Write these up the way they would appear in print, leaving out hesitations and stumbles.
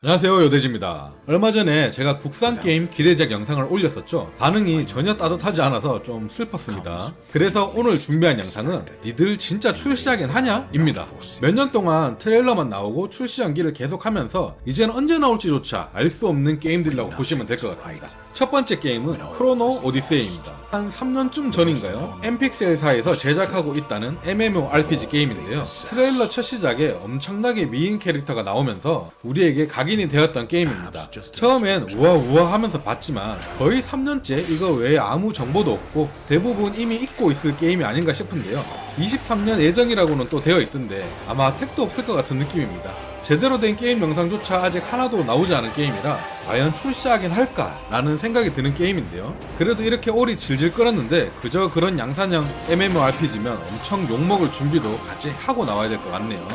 안녕하세요, 요대지입니다. 얼마 전에 제가 국산 게임 기대작 영상을 올렸었죠. 반응이 전혀 따뜻하지 않아서 좀 슬펐습니다. 그래서 오늘 준비한 영상은 니들 진짜 출시하긴 하냐? 입니다. 몇 년 동안 트레일러만 나오고 출시 연기를 계속하면서 이제는 언제 나올지조차 알 수 없는 게임들이라고 보시면 될 것 같습니다. 첫 번째 게임은 크로노 오디세이입니다. 한 3년쯤 전인가요? 엠픽셀사에서 제작하고 있다는 MMORPG 게임인데요. 트레일러 첫 시작에 엄청나게 미인 캐릭터가 나오면서 우리에게 각인이 되었던 게임입니다. 처음엔 우아우아 하면서 봤지만 거의 3년째 이거 외에 아무 정보도 없고 대부분 이미 잊고 있을 게임이 아닌가 싶은데요. 23년 예정이라고는 또 되어 있던데 아마 택도 없을 것 같은 느낌입니다. 제대로 된 게임 영상조차 아직 하나도 나오지 않은 게임이라 과연 출시하긴 할까 라는 생각이 드는 게임인데요. 그래도 이렇게 오리 질질 끌었는데 그저 그런 양산형 MMORPG면 엄청 욕먹을 준비도 같이 하고 나와야 될 것 같네요.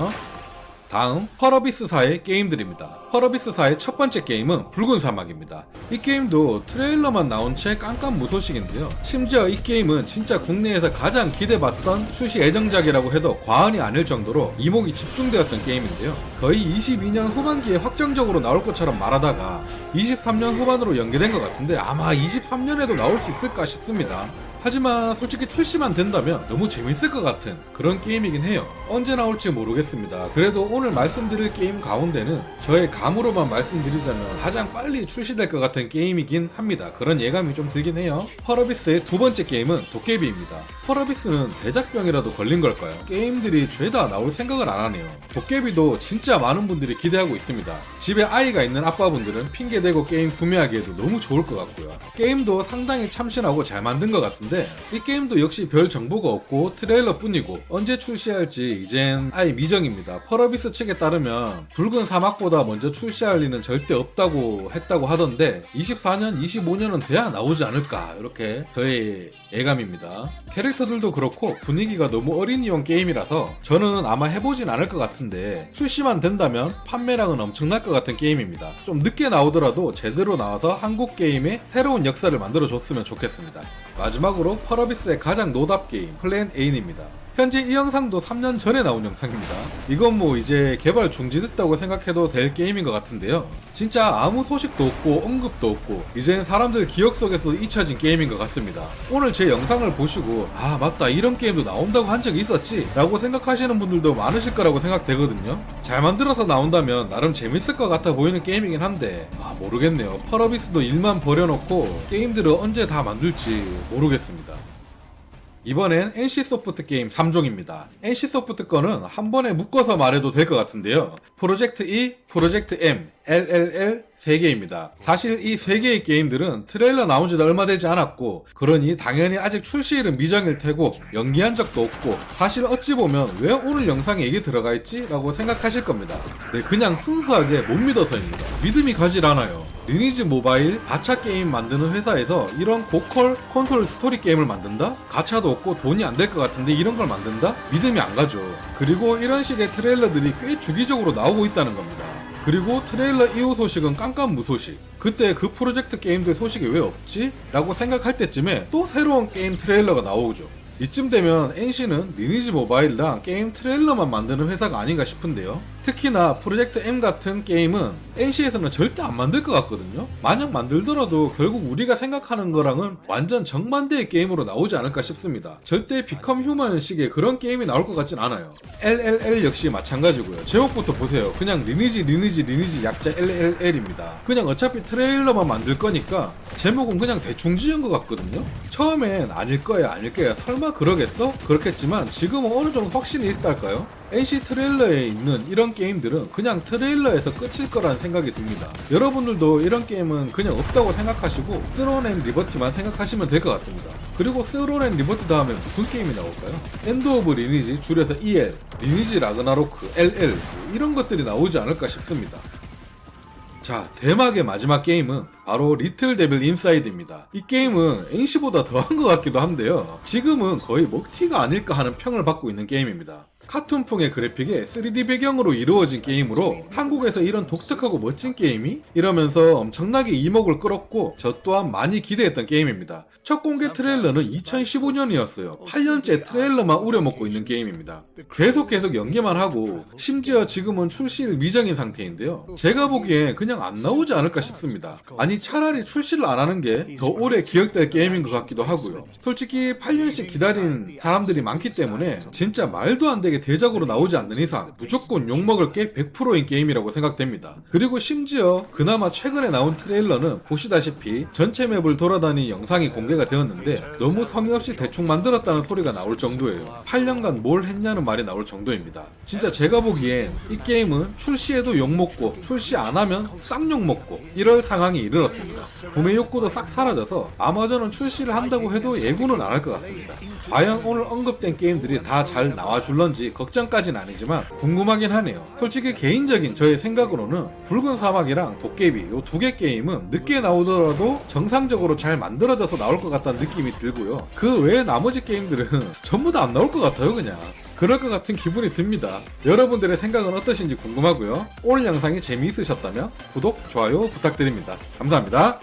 다음 펄어비스사의 게임들입니다. 펄어비스사의 첫 번째 게임은 붉은 사막입니다. 이 게임도 트레일러만 나온 채 깜깜무소식인데요. 심지어 이 게임은 진짜 국내에서 가장 기대받던 출시 예정작이라고 해도 과언이 아닐 정도로 이목이 집중되었던 게임인데요. 거의 22년 후반기에 확정적으로 나올 것처럼 말하다가 23년 후반으로 연계된 것 같은데 아마 23년에도 나올 수 있을까 싶습니다. 하지만 솔직히 출시만 된다면 너무 재밌을 것 같은 그런 게임이긴 해요. 언제 나올지 모르겠습니다. 그래도 오늘 말씀드릴 게임 가운데는 저의 감으로만 말씀드리자면 가장 빨리 출시될 것 같은 게임이긴 합니다. 그런 예감이 좀 들긴 해요. 펄어비스의 두 번째 게임은 도깨비입니다. 펄어비스는 대작병이라도 걸린 걸까요? 게임들이 죄다 나올 생각을 안 하네요. 도깨비도 진짜 많은 분들이 기대하고 있습니다. 집에 아이가 있는 아빠분들은 핑계대고 게임 구매하기에도 너무 좋을 것 같고요. 게임도 상당히 참신하고 잘 만든 것 같은데 이 게임도 역시 별 정보가 없고 트레일러 뿐이고 언제 출시할지 이젠 아예 미정입니다. 펄어비스 측에 따르면 붉은 사막보다 먼저 출시할 리는 절대 없다고 했다고 하던데 24년, 25년은 돼야 나오지 않을까 이렇게 저의 예감입니다. 캐릭터들도 그렇고 분위기가 너무 어린이용 게임이라서 저는 아마 해보진 않을 것 같은데 출시만 된다면 판매량은 엄청날 것 같은 게임입니다. 좀 늦게 나오더라도 제대로 나와서 한국 게임의 새로운 역사를 만들어줬으면 좋겠습니다. 마지막으로 펄어비스의 가장 노답 게임 플랜 A입니다. 현재 이 영상도 3년 전에 나온 영상입니다. 이건 뭐 이제 개발 중지됐다고 생각해도 될 게임인 것 같은데요. 진짜 아무 소식도 없고 언급도 없고 이젠 사람들 기억 속에서 잊혀진 게임인 것 같습니다. 오늘 제 영상을 보시고 아 맞다 이런 게임도 나온다고 한 적이 있었지 라고 생각하시는 분들도 많으실 거라고 생각되거든요. 잘 만들어서 나온다면 나름 재밌을 것 같아 보이는 게임이긴 한데 모르겠네요. 펄어비스도 일만 버려놓고 게임들을 언제 다 만들지 모르겠습니다. 이번엔 NC소프트 게임 3종입니다. NC소프트 거는 한 번에 묶어서 말해도 될 것 같은데요. 프로젝트 E, 프로젝트 M, LLL 3개입니다. 사실 이 3개의 게임들은 트레일러 나온 지도 얼마 되지 않았고 그러니 당연히 아직 출시일은 미정일 테고 연기한 적도 없고 사실 어찌 보면 왜 오늘 영상에 이게 들어가 있지? 라고 생각하실 겁니다. 네, 그냥 순수하게 못 믿어서입니다. 믿음이 가질 않아요. 리니지 모바일 가챠 게임 만드는 회사에서 이런 고퀄 콘솔 스토리 게임을 만든다? 가챠도 없고 돈이 안 될 것 같은데 이런 걸 만든다? 믿음이 안 가죠. 그리고 이런 식의 트레일러들이 꽤 주기적으로 나오고 있다는 겁니다. 그리고 트레일러 이후 소식은 깜깜무소식. 그때 그 프로젝트 게임들 소식이 왜 없지? 라고 생각할 때쯤에 또 새로운 게임 트레일러가 나오죠. 이쯤 되면 NC는 리니지 모바일이랑 게임 트레일러만 만드는 회사가 아닌가 싶은데요. 특히나 프로젝트 M 같은 게임은 NC에서는 절대 안 만들 것 같거든요. 만약 만들더라도 결국 우리가 생각하는 거랑은 완전 정반대의 게임으로 나오지 않을까 싶습니다. 절대 비컴 휴먼식의 그런 게임이 나올 것 같진 않아요. LLL 역시 마찬가지고요. 제목부터 보세요. 그냥 리니지 약자 LLL입니다. 그냥 어차피 트레일러만 만들 거니까 제목은 그냥 대충 지은 것 같거든요. 처음엔 아닐 거야 설마 그러겠어? 그렇겠지만 지금은 어느 정도 확신이 있달까요? NC 트레일러에 있는 이런 게임들은 그냥 트레일러에서 끝일 거라는 생각이 듭니다. 여러분들도 이런 게임은 그냥 없다고 생각하시고 스론 앤 리버티만 생각하시면 될 것 같습니다. 그리고 스론 앤 리버티 다음에 무슨 게임이 나올까요? 엔드 오브 리니지 줄여서 EL, 리니지 라그나로크, LL 이런 것들이 나오지 않을까 싶습니다. 자, 대막의 마지막 게임은 바로 리틀 데빌 인사이드입니다. 이 게임은 NC보다 더한 것 같기도 한데요. 지금은 거의 먹튀가 아닐까 하는 평을 받고 있는 게임입니다. 카툰풍의 그래픽에 3D 배경으로 이루어진 게임으로 한국에서 이런 독특하고 멋진 게임이? 이러면서 엄청나게 이목을 끌었고 저 또한 많이 기대했던 게임입니다. 첫 공개 트레일러는 2015년이었어요. 8년째 트레일러만 우려먹고 있는 게임입니다. 계속 연기만 하고 심지어 지금은 출시일 미정인 상태인데요. 제가 보기엔 그냥 안 나오지 않을까 싶습니다. 아니 차라리 출시를 안 하는 게 더 오래 기억될 게임인 것 같기도 하고요. 솔직히 8년씩 기다린 사람들이 많기 때문에 진짜 말도 안 되게 대작으로 나오지 않는 이상 무조건 욕먹을 게 100%인 게임이라고 생각됩니다. 그리고 심지어 그나마 최근에 나온 트레일러는 보시다시피 전체 맵을 돌아다니 영상이 공개가 되었는데 너무 성의 없이 대충 만들었다는 소리가 나올 정도예요. 8년간 뭘 했냐는 말이 나올 정도입니다. 진짜 제가 보기엔 이 게임은 출시해도 욕먹고 출시 안 하면 쌍욕 먹고 이럴 상황이 이르렀습니다. 구매 욕구도 싹 사라져서 아마존은 출시를 한다고 해도 예고는 안 할 것 같습니다. 과연 오늘 언급된 게임들이 다 잘 나와줄런지 걱정까지는 아니지만 궁금하긴 하네요. 솔직히 개인적인 저의 생각으로는 붉은 사막이랑 도깨비 요 두 개 게임은 늦게 나오더라도 정상적으로 잘 만들어져서 나올 것 같다는 느낌이 들고요. 그 외에 나머지 게임들은 전부 다 안 나올 것 같아요. 그냥 그럴 것 같은 기분이 듭니다. 여러분들의 생각은 어떠신지 궁금하고요. 오늘 영상이 재미있으셨다면 구독, 좋아요 부탁드립니다. 감사합니다.